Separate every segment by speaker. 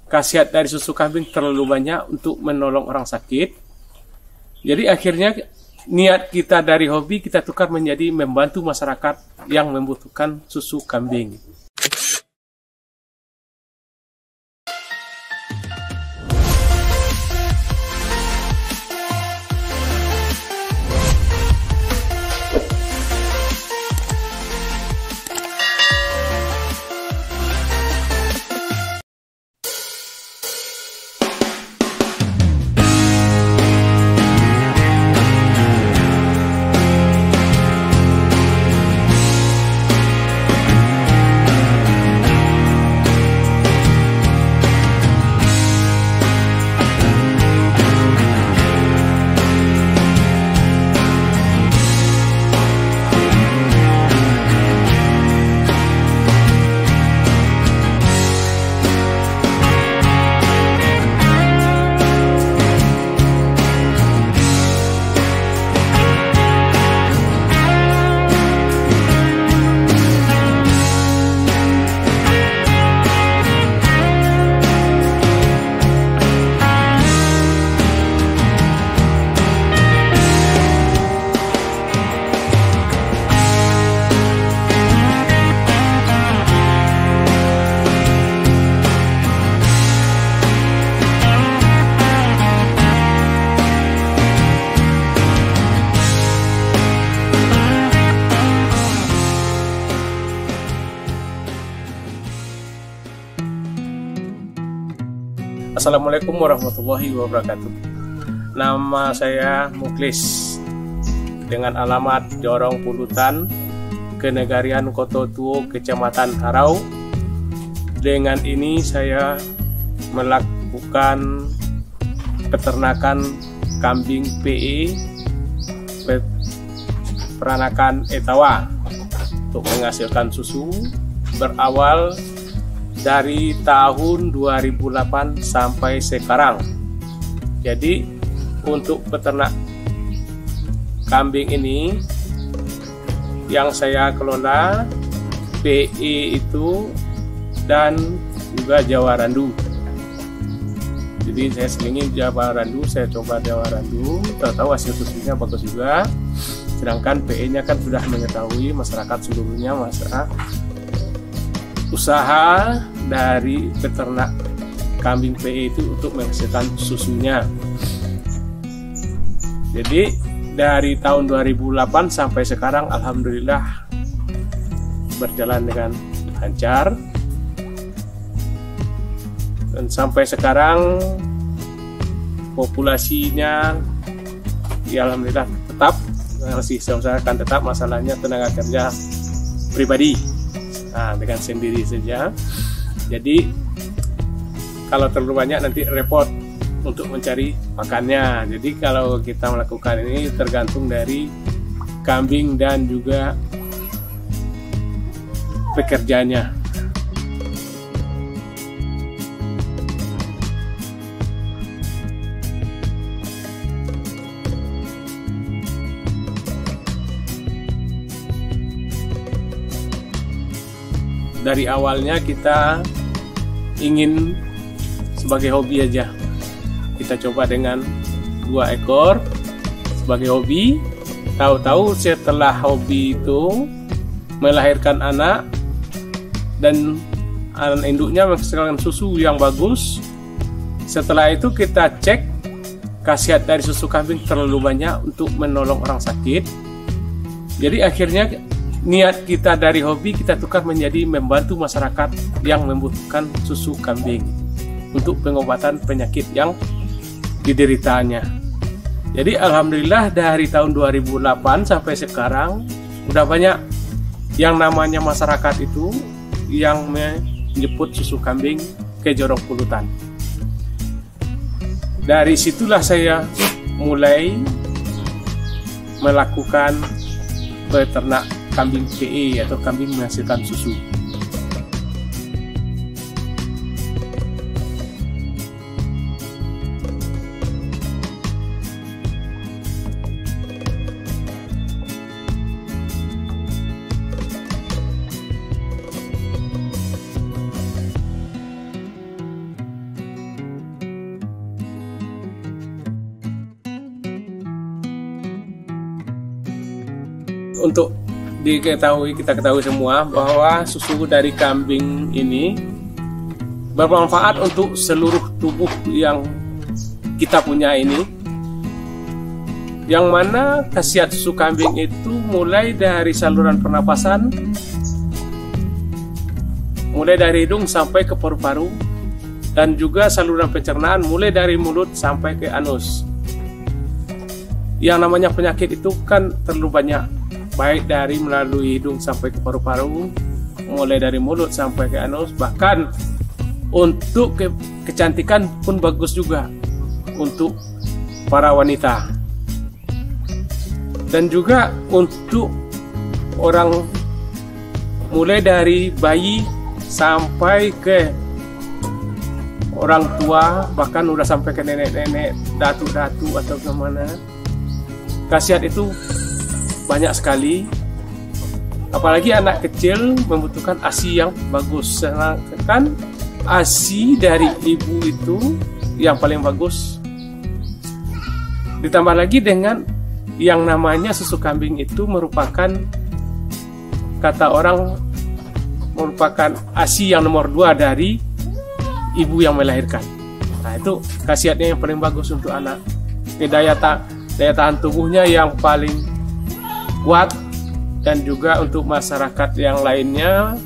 Speaker 1: khasiat dari susu kambing terlalu banyak untuk menolong orang sakit. Jadi akhirnya niat kita dari hobi kita tukar menjadi membantu masyarakat yang membutuhkan susu kambing. Assalamualaikum warahmatullahi wabarakatuh. Nama saya Muklis dengan alamat Jorong Pulutan, Kenegarian Kototuo, Kecamatan Harau. Dengan ini saya melakukan peternakan kambing PE, peranakan etawa untuk menghasilkan susu berawal dari tahun 2008 sampai sekarang. Jadi untuk peternak kambing ini yang saya kelola PE itu dan juga Jawa Randu. Jadi saya selingin Jawa Randu, saya coba Jawa Randu, tahu hasil susunya bagus juga. Sedangkan PE-nya kan sudah mengetahui masyarakat seluruhnya masalah usaha dari peternak kambing PE itu untuk menghasilkan susunya. Jadi dari tahun 2008 sampai sekarang alhamdulillah berjalan dengan lancar. Dan sampai sekarang populasinya ya alhamdulillah tetap masih saya usahakan tetap, masalahnya tenaga kerja pribadi. Nah, dengan sendiri saja. Jadi kalau terlalu banyak nanti repot untuk mencari makannya. Jadi kalau kita melakukan ini tergantung dari kambing dan juga pekerjanya. Dari awalnya kita ingin sebagai hobi aja. Kita coba dengan 2 ekor sebagai hobi. Tahu-tahu setelah hobi itu melahirkan anak dan anak induknya menghasilkan susu yang bagus. Setelah itu kita cek khasiat dari susu kambing terlalu banyak untuk menolong orang sakit. Jadi akhirnya niat kita dari hobi kita tukar menjadi membantu masyarakat yang membutuhkan susu kambing untuk pengobatan penyakit yang dideritanya. Jadi alhamdulillah dari tahun 2008 sampai sekarang udah banyak yang namanya masyarakat itu yang menjemput susu kambing ke Jorong Pulutan. Dari situlah saya mulai melakukan peternak kambing PE atau kambing menghasilkan susu. untuk kita ketahui semua bahwa susu dari kambing ini bermanfaat untuk seluruh tubuh yang kita punya ini. Yang mana khasiat susu kambing itu mulai dari saluran pernapasan, mulai dari hidung sampai ke paru-paru, dan juga saluran pencernaan mulai dari mulut sampai ke anus. Yang namanya penyakit itu kan terlalu banyak, baik dari melalui hidung sampai ke paru-paru, mulai dari mulut sampai ke anus, bahkan untuk kecantikan pun bagus juga untuk para wanita, dan juga untuk orang mulai dari bayi sampai ke orang tua, bahkan udah sampai ke nenek-nenek, datu-datu atau kemana. Khasiat itu banyak sekali, apalagi anak kecil membutuhkan ASI yang bagus. Sedangkan ASI dari ibu itu yang paling bagus. Ditambah lagi dengan yang namanya susu kambing itu merupakan, kata orang, merupakan ASI yang nomor 2 dari ibu yang melahirkan. Nah, itu khasiatnya yang paling bagus untuk anak. Daya tahan tubuhnya yang paling kuat, dan juga untuk masyarakat yang lainnya,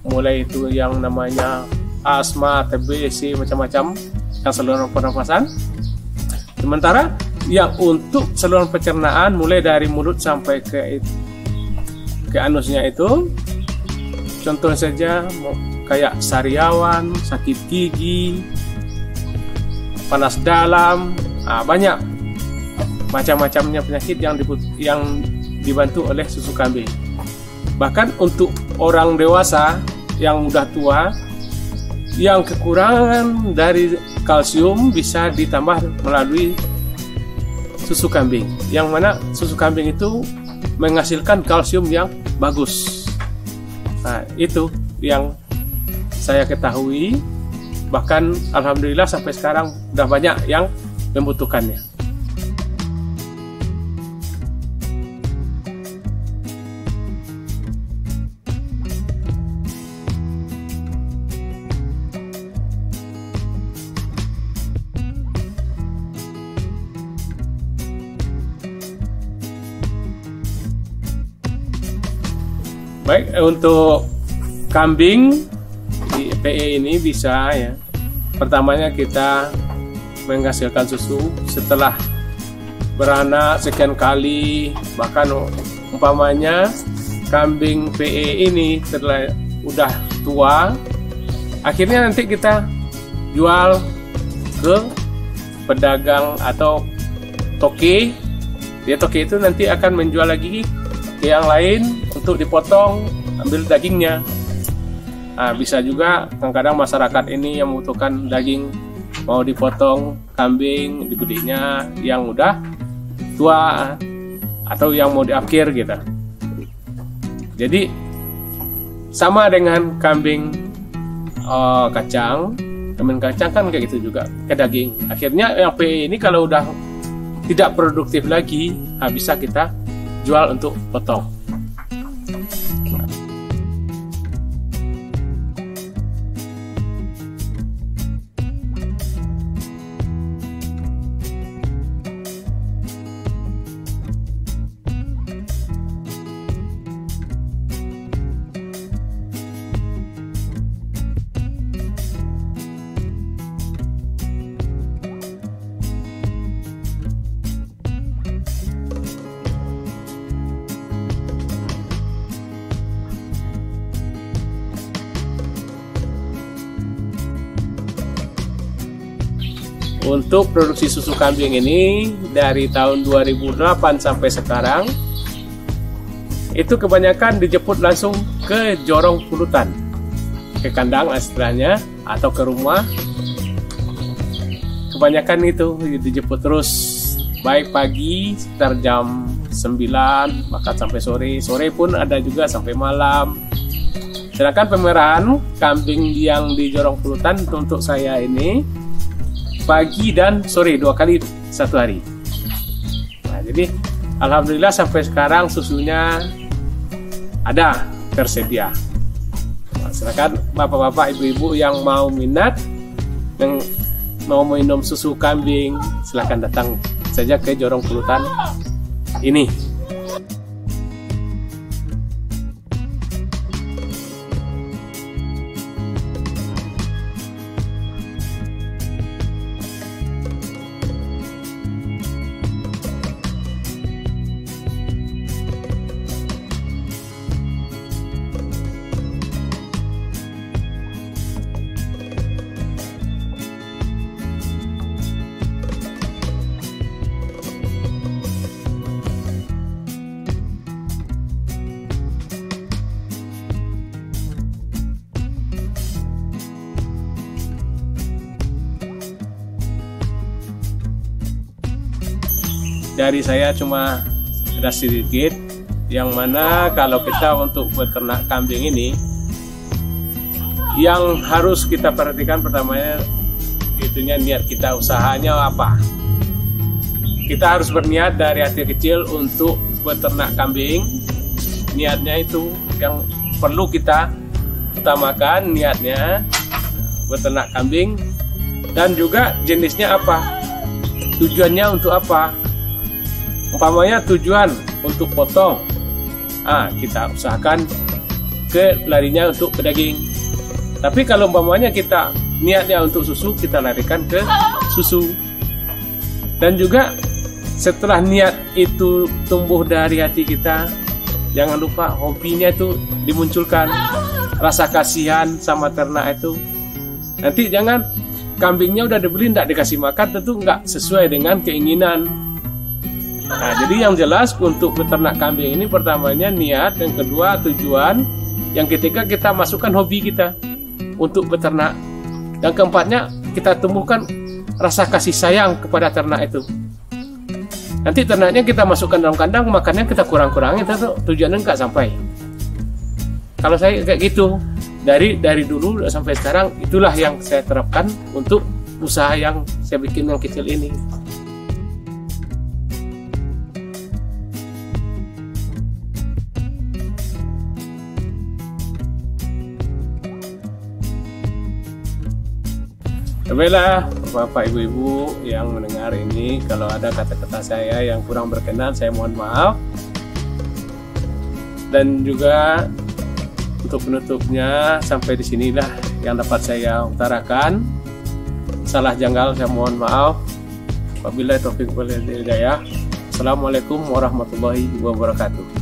Speaker 1: mulai itu yang namanya asma, TBC, macam-macam yang saluran pernapasan. Sementara yang untuk saluran pencernaan mulai dari mulut sampai ke anusnya itu, contoh saja kayak sariawan, sakit gigi, panas dalam, banyak macam-macamnya penyakit yang dibantu oleh susu kambing. Bahkan untuk orang dewasa yang udah tua, yang kekurangan dari kalsium bisa ditambah melalui susu kambing, yang mana susu kambing itu menghasilkan kalsium yang bagus. Nah, itu yang saya ketahui, bahkan alhamdulillah sampai sekarang udah banyak yang membutuhkannya. Baik, untuk kambing di PE ini bisa ya. Pertamanya kita menghasilkan susu setelah beranak sekian kali, bahkan umpamanya kambing PE ini setelah udah tua, akhirnya nanti kita jual ke pedagang atau toke. Dia toke itu nanti akan menjual lagi ke yang lain untuk dipotong, ambil dagingnya. Nah, bisa juga kadang-kadang masyarakat ini yang membutuhkan daging, mau dipotong kambing, dibelinya yang udah tua atau yang mau diakhir gitu. Jadi sama dengan kambing kacang, kambing kacang kan kayak gitu juga ke daging. Akhirnya yang PE ini kalau udah tidak produktif lagi, bisa kita jual untuk potong. Untuk produksi susu kambing ini dari tahun 2008 sampai sekarang itu kebanyakan dijemput langsung ke jorong pulutan, ke kandang istilahnya, atau ke rumah. Kebanyakan itu dijemput terus, baik pagi sekitar jam 9 bahkan sampai sore pun ada juga sampai malam. Sedangkan pemerahan kambing yang di jorong pulutan untuk saya ini pagi dan sore 2 kali 1 hari. Nah, jadi Alhamdulillah sampai sekarang susunya ada tersedia. Nah, silakan bapak-bapak, ibu-ibu yang mau minat, yang mau minum susu kambing, silakan datang saja ke Jorong Pulutan ini. Dari saya cuma ada sedikit, yang mana kalau kita untuk beternak kambing ini, yang harus kita perhatikan pertamanya itunya niat kita, usahanya apa. Kita harus berniat dari hati kecil untuk beternak kambing. Niatnya itu yang perlu kita utamakan, niatnya beternak kambing, dan juga jenisnya apa, tujuannya untuk apa. Umpamanya tujuan untuk potong, kita usahakan larinya untuk ke daging. Tapi kalau umpamanya kita niatnya untuk susu, kita larikan ke susu. Dan juga setelah niat itu tumbuh dari hati kita, jangan lupa hobinya itu dimunculkan, rasa kasihan sama ternak itu. Nanti jangan kambingnya udah dibeli tidak dikasih makan, tentu nggak sesuai dengan keinginan. Nah, jadi yang jelas untuk beternak kambing ini pertamanya niat, yang kedua tujuan, yang ketiga kita masukkan hobi kita untuk beternak, yang keempatnya kita tumbuhkan rasa kasih sayang kepada ternak itu. Nanti ternaknya kita masukkan dalam kandang, makannya kita kurang-kurangin, tentu tujuannya nggak sampai. Kalau saya kayak gitu dari dulu sampai sekarang, itulah yang saya terapkan untuk usaha yang saya bikin yang kecil ini. Baiklah bapak ibu-ibu yang mendengar ini, kalau ada kata-kata saya yang kurang berkenan, saya mohon maaf. Dan juga untuk penutupnya, sampai di sinilah yang dapat saya utarakan. Salah janggal saya mohon maaf. Wabillahi taufiq wal hidayah. Assalamualaikum warahmatullahi wabarakatuh.